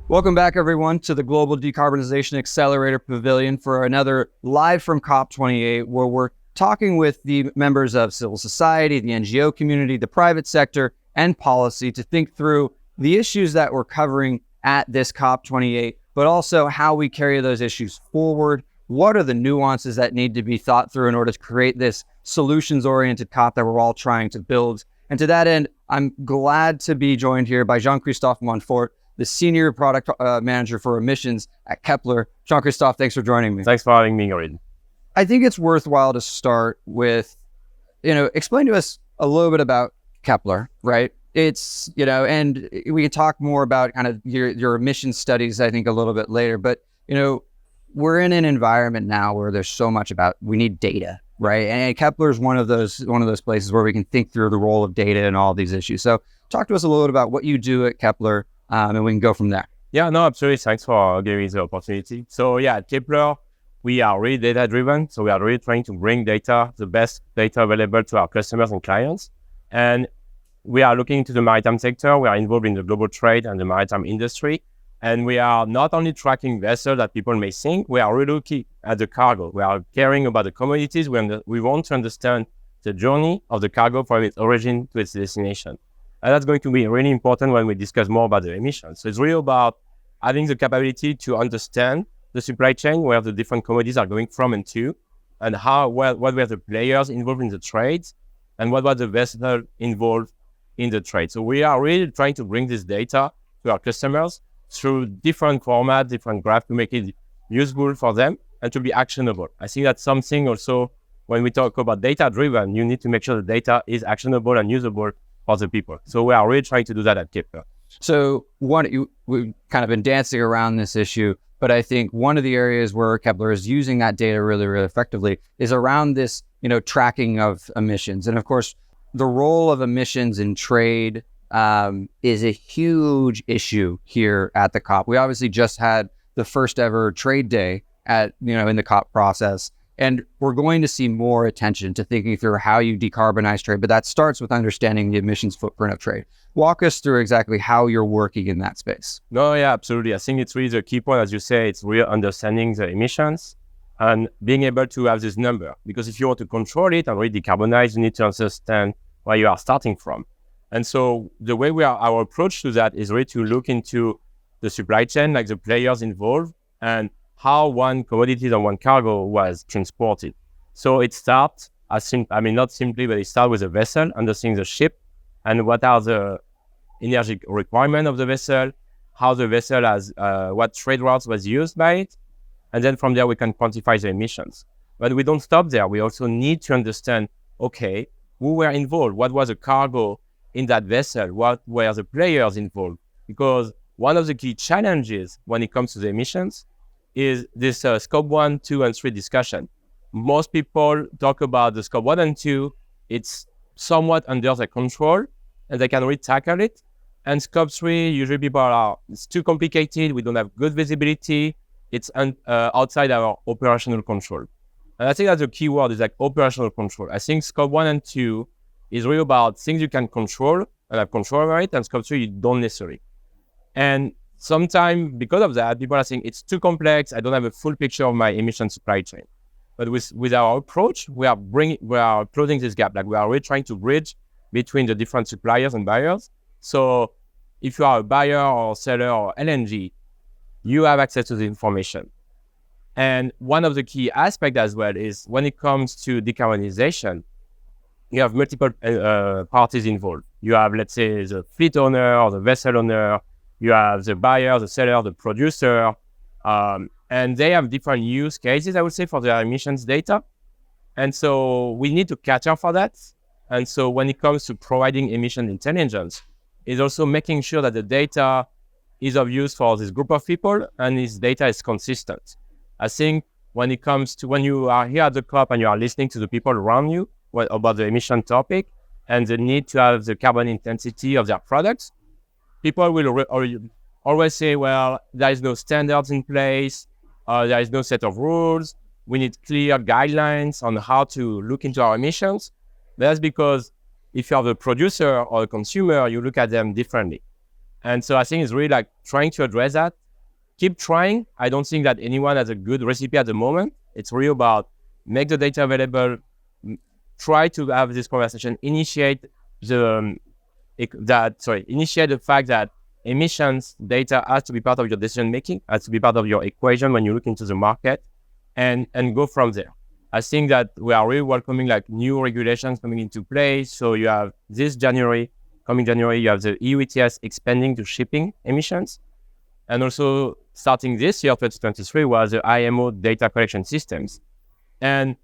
Welcome back, everyone, to the Global Decarbonization Accelerator Pavilion for another live from COP28, where we're talking with the members of civil society, the NGO community, the private sector, and policy to think through the issues that we're covering at this COP28, but also how we carry those issues forward. What are the nuances that need to be thought through in order to create this solutions-oriented COP that we're all trying to build? And to that end, I'm glad to be joined here by Jean-Christophe Monfort, the Senior Product Manager for Emissions at Kpler. Jean-Christophe, thanks for joining me. Thanks for having me, Reed. I think it's worthwhile to start with, explain to us a little bit about Kpler, right? It's, and we can talk more about kind of your emissions studies, I think, a little bit later. But, we're in an environment now where there's so much about, we need data, right? And Kpler is one of those places where we can think through the role of data and all these issues. So talk to us a little bit about what you do at Kpler. And we can go from there. Yeah, no, absolutely. Thanks for giving me the opportunity. So yeah, at Kpler, we are really data-driven. So we are really trying to bring data, the best data available to our customers and clients. And we are looking into the maritime sector. We are involved in the global trade and the maritime industry. And we are not only tracking vessels that people may think, we are really looking at the cargo. We are caring about the commodities. We want to understand the journey of the cargo from its origin to its destination. And that's going to be really important when we discuss more about the emissions. So it's really about having the capability to understand the supply chain, where the different commodities are going from and to, and what were the players involved in the trades, and what was the vessel involved in the trade. So we are really trying to bring this data to our customers through different formats, different graphs, to make it useful for them and to be actionable. I think that's something also, when we talk about data-driven, you need to make sure the data is actionable and usable for the people. So we are really trying to do that at Kpler. So we've kind of been dancing around this issue, but I think one of the areas where Kpler is using that data really, really effectively is around this, tracking of emissions. And of course, the role of emissions in trade is a huge issue here at the COP. We obviously just had the first ever trade day in the COP process. And we're going to see more attention to thinking through how you decarbonize trade, but that starts with understanding the emissions footprint of trade. Walk us through exactly how you're working in that space. No, yeah, absolutely. I think it's really the key point, as you say, it's really understanding the emissions and being able to have this number. Because if you want to control it and really decarbonize, you need to understand where you are starting from. And so the way our approach to that is really to look into the supply chain, like the players involved, and how one commodity or one cargo was transported. So it starts, not simply, but it starts with a vessel, understanding the ship, and what are the energy requirements of the vessel, how the vessel has, what trade routes was used by it, and then from there we can quantify the emissions. But we don't stop there. We also need to understand, okay, who were involved? What was the cargo in that vessel? What were the players involved? Because one of the key challenges when it comes to the emissions is this scope 1, 2, and 3 discussion. Most people talk about the scope 1 and 2. It's somewhat under their control, and they can really tackle it. And scope 3, usually people it's too complicated. We don't have good visibility. It's outside our operational control. And I think that's the key word, is like operational control. I think scope 1 and 2 is really about things you can control and have control over it, and scope 3 you don't necessarily. And sometimes, because of that, people are saying it's too complex. I don't have a full picture of my emission supply chain. But with our approach, we are closing this gap. Like, we are really trying to bridge between the different suppliers and buyers. So if you are a buyer or seller or LNG, you have access to the information. And one of the key aspects as well is when it comes to decarbonization, you have multiple parties involved. You have, let's say, the fleet owner or the vessel owner. You have the buyer, the seller, the producer, and they have different use cases, I would say, for their emissions data. And so we need to catch up for that. And so when it comes to providing emission intelligence, it's also making sure that the data is of use for this group of people and this data is consistent. I think when it comes to when you are here at the COP and you are listening to the people around you about the emission topic and the need to have the carbon intensity of their products, people will always say, well, there is no standards in place, there is no set of rules, we need clear guidelines on how to look into our emissions. That's because if you are the producer or the consumer, you look at them differently. And so I think it's really like trying to address that. Keep trying. I don't think that anyone has a good recipe at the moment. It's really about make the data available, try to have this conversation, initiate the fact that emissions data has to be part of your decision making, has to be part of your equation when you look into the market, and go from there. I think that we are really welcoming like new regulations coming into play. So you have coming January, you have the EU ETS expanding to shipping emissions. And also starting this year, 2023, was the IMO data collection systems. And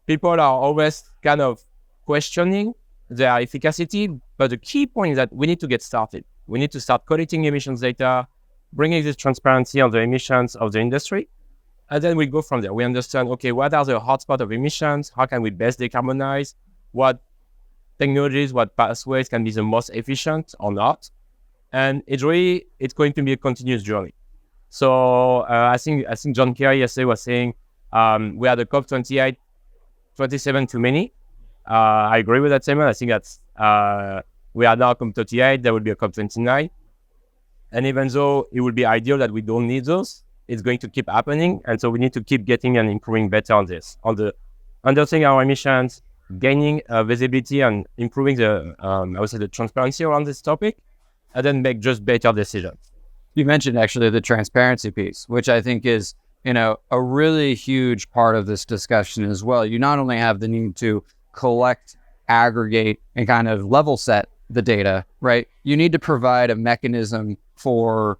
people are always kind of questioning their efficacy, but the key point is that we need to get started. We need to start collecting emissions data, bringing this transparency on the emissions of the industry, and then we go from there. We understand, okay, what are the hotspots of emissions? How can we best decarbonize? What technologies, what pathways can be the most efficient or not? And it's going to be a continuous journey. So I think John Kerry yesterday was saying we had a COP28, 27 too many. I agree with that statement. I think that's we are now COP28. There will be a COP29, and even though it would be ideal that we don't need those, it's going to keep happening, and so we need to keep getting and improving better on this, on the understanding our emissions, gaining visibility, and improving the I would say the transparency around this topic, and then make just better decisions. You mentioned actually the transparency piece, which I think is, a really huge part of this discussion as well. You not only have the need to collect, aggregate, and kind of level set the data, right? You need to provide a mechanism for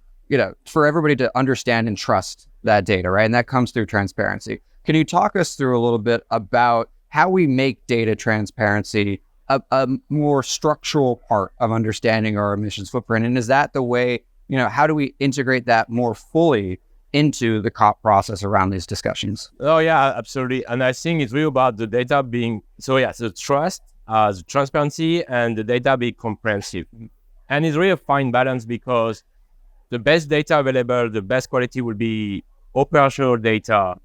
everybody to understand and trust that data, right? And that comes through transparency. Can you talk us through a little bit about how we make data transparency a more structural part of understanding our emissions footprint? And is that the way, how do we integrate that more fully into the COP process around these discussions? Oh yeah, absolutely. And I think it's really about the data being, so trust, the transparency, and the data being comprehensive. And it's really a fine balance, because the best data available, the best quality will be operational data.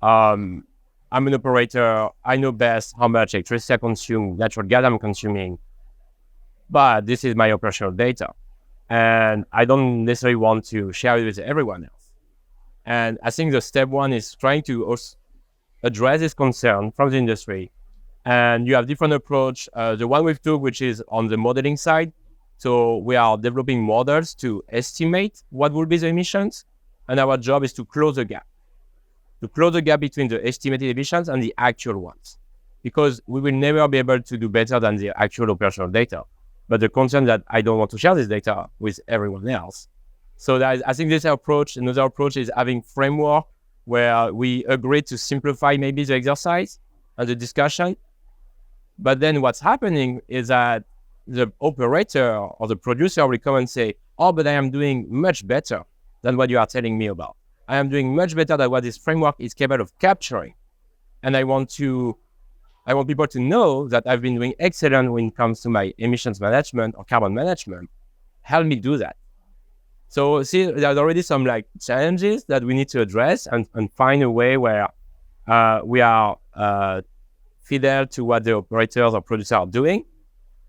I'm an operator. I know best how much electricity I consume, natural gas I'm consuming. But this is my operational data. And I don't necessarily want to share it with everyone else. And I think the step one is trying to also address this concern from the industry. And you have different approach. The one we've took, which is on the modeling side. So we are developing models to estimate what will be the emissions. And our job is to close the gap between the estimated emissions and the actual ones. Because we will never be able to do better than the actual operational data. But the concern that I don't want to share this data with everyone else. So I think this approach. Another approach is having framework where we agree to simplify maybe the exercise and the discussion. But then what's happening is that the operator or the producer will come and say, oh, but I am doing much better than what you are telling me about. I am doing much better than what this framework is capable of capturing. And I want people to know that I've been doing excellent when it comes to my emissions management or carbon management. Help me do that. So see, there's already some challenges that we need to address and find a way where we are fidel to what the operators or producers are doing.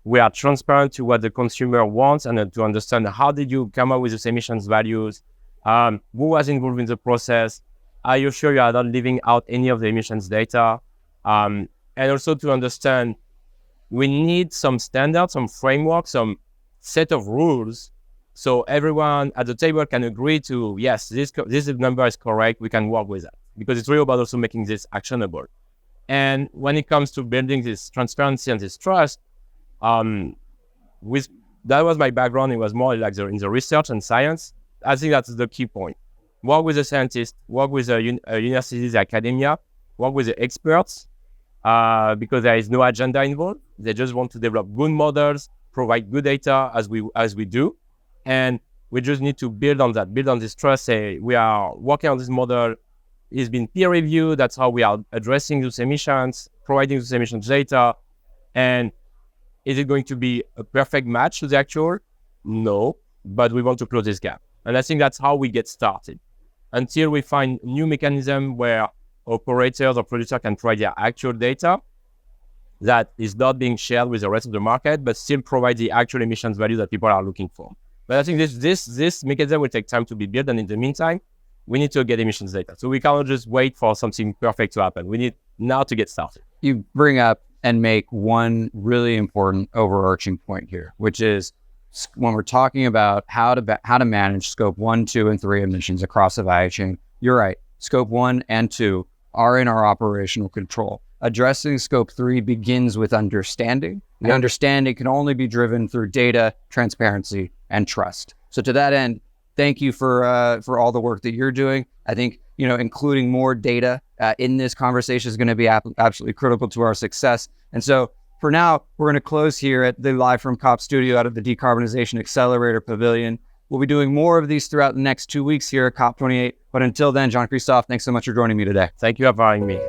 We are transparent to what the consumer wants, and to understand how did you come up with these emissions values, who was involved in the process, are you sure you are not leaving out any of the emissions data, and also to understand we need some standards, some framework, some set of rules, so everyone at the table can agree to, yes, this number is correct, we can work with that. Because it's really about also making this actionable. And when it comes to building this transparency and this trust, that was my background. It was more in the research and science. I think that's the key point. Work with the scientists, work with the universities, academia, work with the experts, because there is no agenda involved. They just want to develop good models, provide good data as we do. And we just need to build on this trust. Say, we are working on this model. It's been peer reviewed. That's how we are addressing those emissions, providing those emissions data. And is it going to be a perfect match to the actual? No, but we want to close this gap. And I think that's how we get started. Until we find new mechanism where operators or producers can provide their actual data that is not being shared with the rest of the market, but still provide the actual emissions value that people are looking for. But I think this mechanism will take time to be built, and in the meantime, we need to get emissions data. So we cannot just wait for something perfect to happen. We need now to get started. You bring up and make one really important overarching point here, which is when we're talking about how to manage scope 1, 2, and 3 emissions across the value chain. You're right. Scope 1 and 2 are in our operational control. Addressing scope 3 begins with understanding. The understanding can only be driven through data, transparency, and trust. So to that end, thank you for all the work that you're doing. I think, including more data in this conversation is going to be absolutely critical to our success. And so for now, we're going to close here at the Live from COP studio out of the Decarbonization Accelerator Pavilion. We'll be doing more of these throughout the next 2 weeks here at COP28. But until then, Jean-Christophe, thanks so much for joining me today. Thank you for having me.